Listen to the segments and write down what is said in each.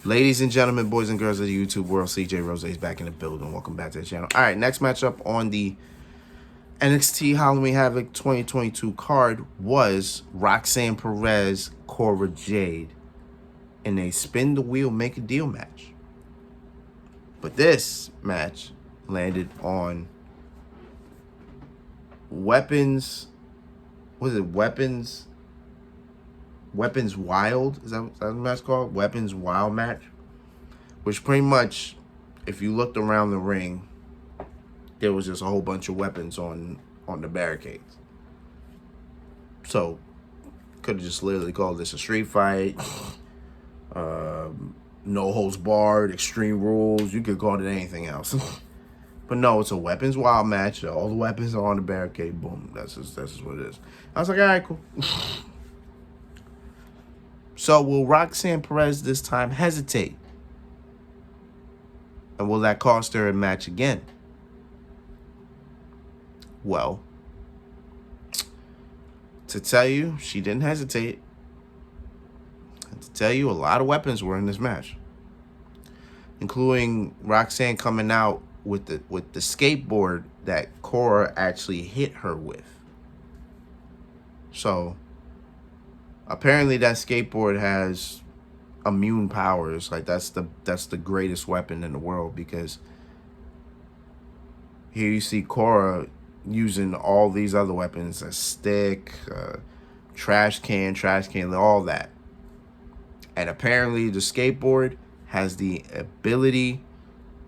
Ladies and gentlemen, boys and girls of the YouTube world, CJ Rose is back in the building. Welcome back to the channel. All right, next matchup on the NXT Halloween Havoc 2022 card was Roxanne Perez, Cora, Jade in a spin the wheel, make a deal match. But this match landed on Weapons. Was it Weapons? Weapons Wild? Is that what the match called? Weapons Wild match? Which pretty much, if you looked around the ring, there was just a whole bunch of weapons on the barricades. So, could have just literally called this a street fight. No holds barred, extreme rules. You could call it anything else. But no, it's a Weapons Wild match. All the weapons are on the barricade. Boom. That's just what it is. I was like, all right, cool. So will Roxanne Perez this time hesitate? And will that cost her a match again? Well, to tell you, she didn't hesitate. And to tell you, a lot of weapons were in this match, including Roxanne coming out with the skateboard that Cora actually hit her with. So apparently that skateboard has immune powers. Like that's the greatest weapon in the world, because here you see Cora using all these other weapons, a stick, trash can, all that. And apparently the skateboard has the ability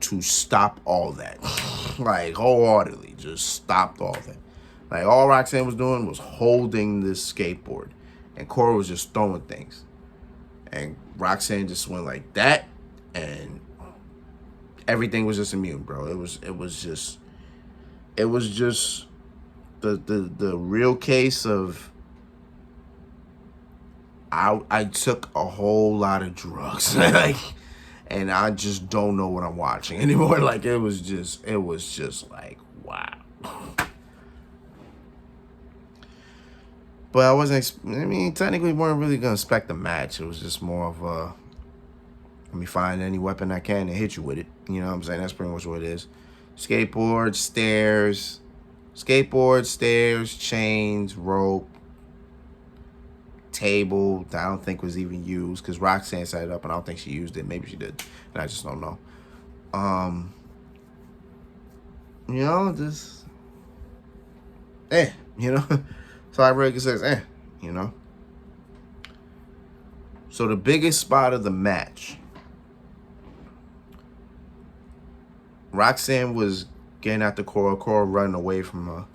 to stop all that. Like wholeheartedly, just stopped all that. Like all Roxanne was doing was holding this skateboard, and Cora was just throwing things. And Roxanne just went like that, and everything was just immune, bro. It was just the real case of I took a whole lot of drugs. Like, and I just don't know what I'm watching anymore. Like it was just like, wow. But I wasn't, technically weren't really going to expect the match. It was just more of a, let me find any weapon I can and hit you with it. You know what I'm saying? That's pretty much what it is. Skateboard, stairs, chains, rope, table that I don't think was even used, because Roxanne set it up and I don't think she used it. Maybe she did, and I just don't know. You know, just, you know. So I really says, you know. So the biggest spot of the match, Roxanne was getting after Cora running away from her.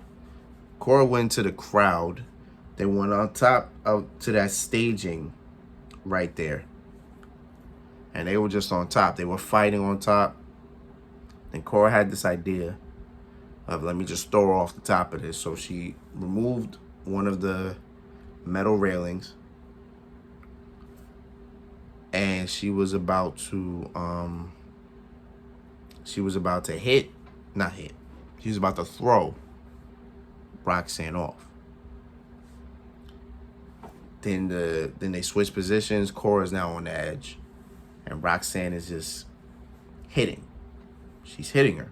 Cora went to the crowd. They went on top to that staging right there. And they were just on top. They were fighting on top. And Cora had this idea of, let me just throw her off the top of this. So she removed one of the metal railings, and she was about to throw Roxanne off. Then they switch positions. Cora's now on the edge, and Roxanne is just hitting. She's hitting her.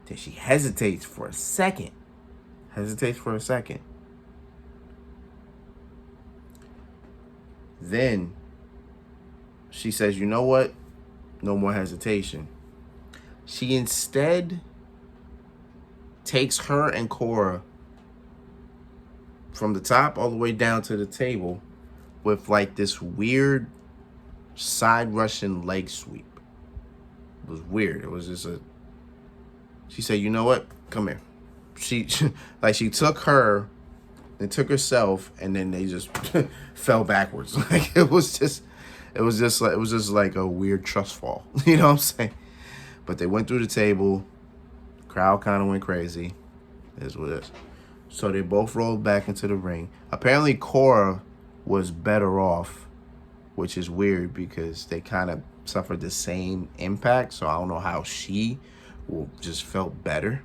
Then she hesitates for a second. Then she says, you know what? No more hesitation. She instead takes her and Cora from the top all the way down to the table with like this weird side Russian leg sweep. It was weird. It was just she said, you know what? Come here. She took her and took herself, and then they just fell backwards. Like it was just like a weird trust fall. You know what I'm saying? But they went through the table. The crowd kind of went crazy. It is what it is. So they both rolled back into the ring. Apparently Cora was better off, which is weird because they kind of suffered the same impact. So I don't know how she just felt better.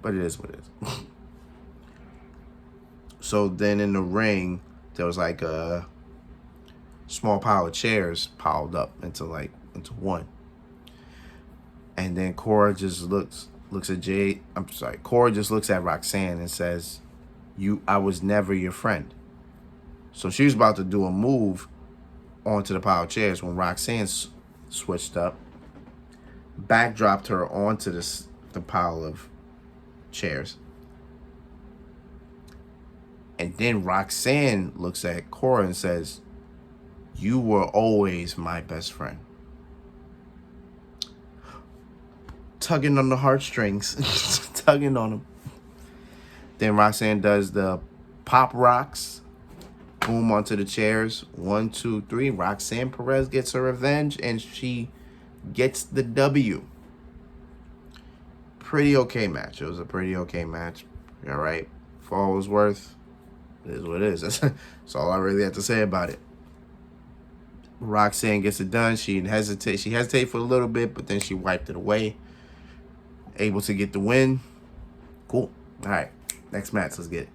But it is what it is. So then in the ring, there was like a small pile of chairs piled up into one. And then Cora just looks at Jade. I'm sorry. Cora just looks at Roxanne and says, I was never your friend. So she was about to do a move onto the pile of chairs when Roxanne switched up, backdropped her onto the pile of chairs. And then Roxanne looks at Cora and says, you were always my best friend. Tugging on the heartstrings. Tugging on them. Then Roxanne does the pop rocks. Boom onto the chairs. 1, 2, 3. Roxanne Perez gets her revenge and she gets the W. Pretty okay match. It was a pretty okay match. All right. For all it was worth, it is what it is. That's all I really have to say about it. Roxanne gets it done. She hesitated for a little bit, but then she wiped it away. Able to get the win. Cool. All right. Next match. Let's get it.